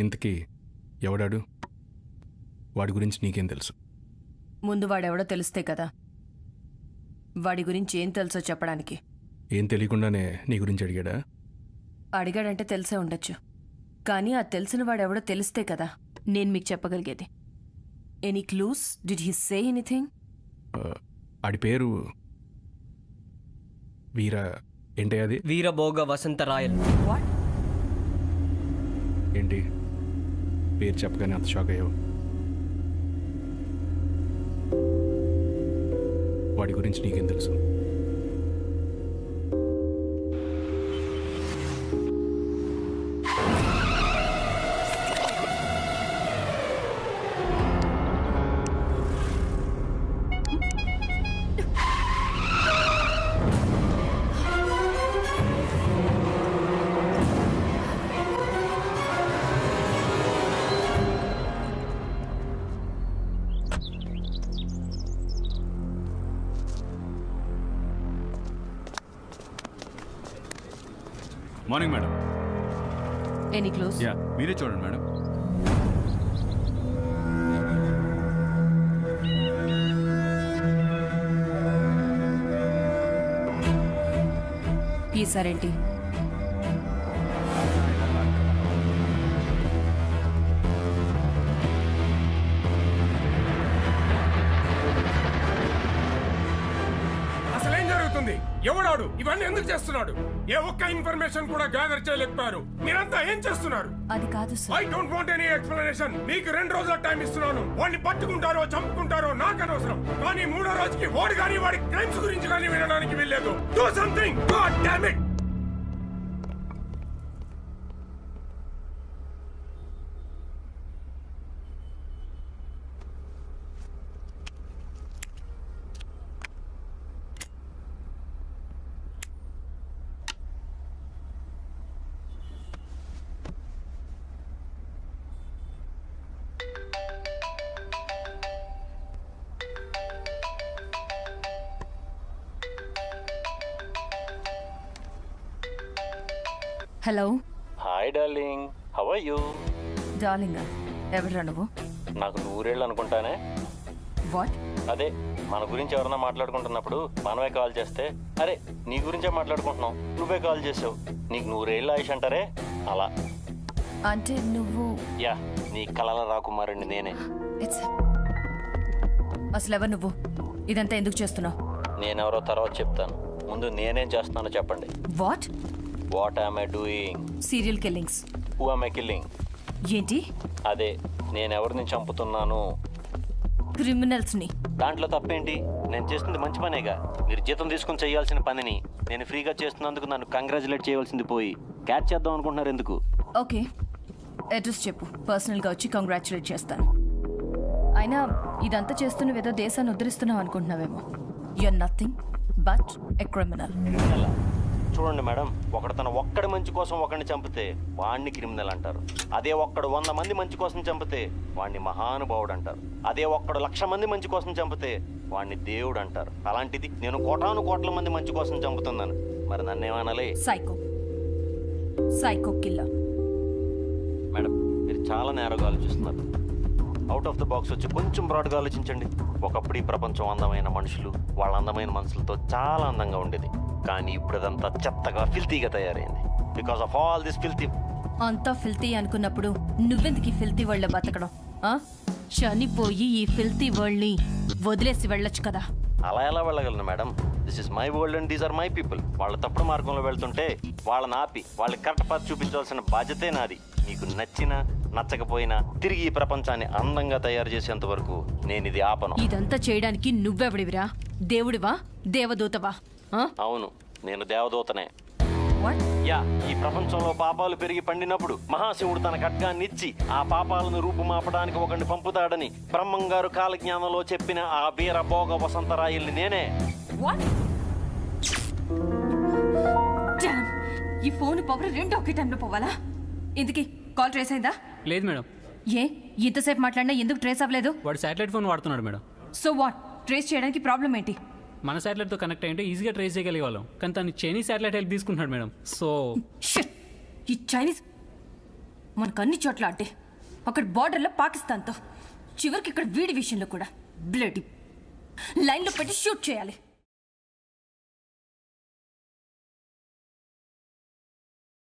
ఇంతకీ ఎవడాడు? వాడి గురించి నీకేం తెలుసు? ముందు వాడెవడో తెలిస్తే కదా వాడి గురించి ఏం తెలుసో చెప్పడానికి. ఏం తెలియకుండానే నీ గురించి అడిగాడా? అడిగాడంటే తెలిసే ఉండొచ్చు, కానీ ఆ తెలిసిన వాడెవడో తెలిస్తే కదా నేను మీకు చెప్పగలిగేది. Any clues? Did he say anything? ఆడి పేరు వీర ఏంటి? అది వీరభోగ వసంతరాయల్. వాట్? ఏంటి పేరు చెప్పగానే అంత షాక్ అయ్యావు? వాడి గురించి నీకేం తెలుసు? Morning madam. Any clues? Yeah, మీరే చూడండి మేడం. ఈసారేంటి? అసలేం జరుగుతుంది? ఎవడాడు? ఇవన్నీ ఎందుకు చేస్తున్నాడు? ఏ ఒక్క ఇన్ఫర్మేషన్ కూడా గ్యాదర్ చేయలేకపోయారు. మీరంతా ఏం చేస్తున్నారు? అది కాదు I sir. Don't want any explanation. మీకు 2 రోజుల టైం ఇస్తున్నాను. వాడిని పట్టుకుంటారో చంపుకుంటారో నాకు అనవసరం. కానీ 3వ రోజుకి వాడు కానీ వాడి క్రైమ్స్ గురించి కానీ వినడానికి వెళ్ళలేదు. Do something. God damn it. Hello hi darling, how are you? డార్లింగా? ఎవడ్రా నువ్వు? నాకు 100 ఏళ్ళు అనుకుంటానే. వాట్? అదే మన గురించి ఎవరన్నా మాట్లాడుకుంటున్నప్పుడు మనమే కాల్ చేస్తే, అరే నీ గురించే మాట్లాడుకుంటున్నాం, నువ్వే కాల్ చేసావు, నీకు 100 ఏళ్ళు ఆయుష్ అంటారే, అలా. అంటే నువ్వు? యా, నీ కలల రాకుమారుణ్ణి నేనే. అసలు ఎవరు నువ్వు? ఇదంతా ఎందుకు చేస్తున్నావు? నేనెవరో తర్వాత చెప్తాను, ముందు నేనేం చేస్తున్నానో చెప్పండి. What? What am I doing? Serial killings. Who am I killing? ఏంటి? అదే నేనెవరిని చంపుతున్నాను. క్రిమినల్స్ని. దాంట్లో తప్పేంటి? నేను చేస్తుంది మంచి పనేగా. మీరు జీతం తీసుకుని చేయాల్సిన పనిని నేను ఫ్రీగా చేస్తున్నందుకు నన్ను కంగ్రాచులేట్ చేయవలసింది పోయి క్యాచ్ చేద్దాం అనుకుంటున్నారు ఎందుకు? ఓకే, అడ్రస్ చెప్పు, పర్సనల్గా వచ్చి కంగ్రాచులేట్ చేస్తాను. అయినా ఇదంతా చేస్తున్న ఏదో దేశాన్ని ఉద్ధరిస్తున్నావు అనుకుంటున్నావేమో. You are nothing but a criminal. చూడండి మేడం, ఒకడు తన ఒక్కడి మంచి కోసం ఒకడిని చంపితే వాడిని క్రిమినల్ అంటారు. అదే ఒక్కడు 100 మంది మంచి కోసం చంపితే వాడిని మహానుభావుడు అంటారు. అదే ఒక్కడు 1,00,000 మంది మంచి కోసం చంపితే వాడిని దేవుడు అంటారు. అలాంటిది నేను కోటాను మంది మంచి కోసం చంపుతున్నాను, మరి నన్నేమనాలి? Psycho, psycho killer. మేడం, మీరు చాలా నేరగా ఆలోచిస్తున్నారు. అవుట్ ఆఫ్ ద బాక్స్ వచ్చి కొంచెం బ్రాడ్గా ఆలోచించండి. ఒకప్పుడు ఈ ప్రపంచం అందమైన మనుషులు, వాళ్ళ అందమైన మనుషులతో చాలా అందంగా ఉండేది. కానీ ఇప్పుడు అదంతా చెత్తగా ఫిల్తీగా తయారైంది. Because of all this filthy. అంతా ఫిల్తీ అనుకున్నప్పుడు నువ్వెందుకు ఈ ఫిల్తీ వరల్డ్ బతకడం? చనిపోయి ఈ ఫిల్తీ వరల్డ్ని వదిలేసి వెళ్ళొచ్చు కదా. అలా ఎలా వెళ్ళగలను madam? This is my world and these are my people. వాళ్ళ తప్పుడు మార్గంలో వెళ్తుంటే వాళ్ళని ఆపి వాళ్ళకి కరెక్ట్ పాత్ చూపించాల్సిన బాధ్యతే నాది. మీకు నచ్చినా నచ్చకపోయినా తిరిగి ఈ ప్రపంచాన్ని అందంగా తయారు చేసేంత వరకు నేను ఇది ఆపను. ఇదంతా చేయడానికి నువ్వెవడివిరా? దేవుడివా? దేవదూతవా? అవును, నేను దేవదూతనే. What? యా, ఈ ప్రపంచంలో పాపాలు పెరిగి పండినప్పుడు మహాశివుడు తన ఖడ్గాన్నిచ్చి ఆ పాపాలను రూపుమాపడానికి ఒకరిని పంపుతాడని బ్రహ్మంగారు కాలజ్ఞానంలో చెప్పిన ఆ వీరభోగ వసంతరాయల్ని నేనే. What? Damn! ఈ ఫోన్ పవర్ 2 ఒకే టైంలో పోవాలా? ఇందుకి కాల్ ట్రేస్ అయిందా? లేదు మేడం. ఏ ఇంతసేపు మాట్లాడినా ఎందుకు ట్రేస్ అవ్వలేదు? వాడు శాటిలైట్ ఫోన్ వాడుతున్నాడు మేడం. So what? ట్రేస్ చేయడానికి ప్రాబ్లం ఏంటి? మన శాటిలైట్తో కనెక్ట్ అయ్యింటే ఈజీగా ట్రేస్ చేయగలిగేవాళ్ళం, కానీ తను చైనీస్ శాటిలైట్ హెల్ప్ తీసుకుంటున్నాడు మేడం. So shit! ఈ చైనీస్ మనకు అన్ని చోట్ల అడ్డే. అక్కడ బార్డర్లో పాకిస్తాన్తో, చివరికి ఇక్కడ వీడి విషయంలో కూడా బ్లడ్ లైన్లో పెట్టి షూట్ చేయాలి.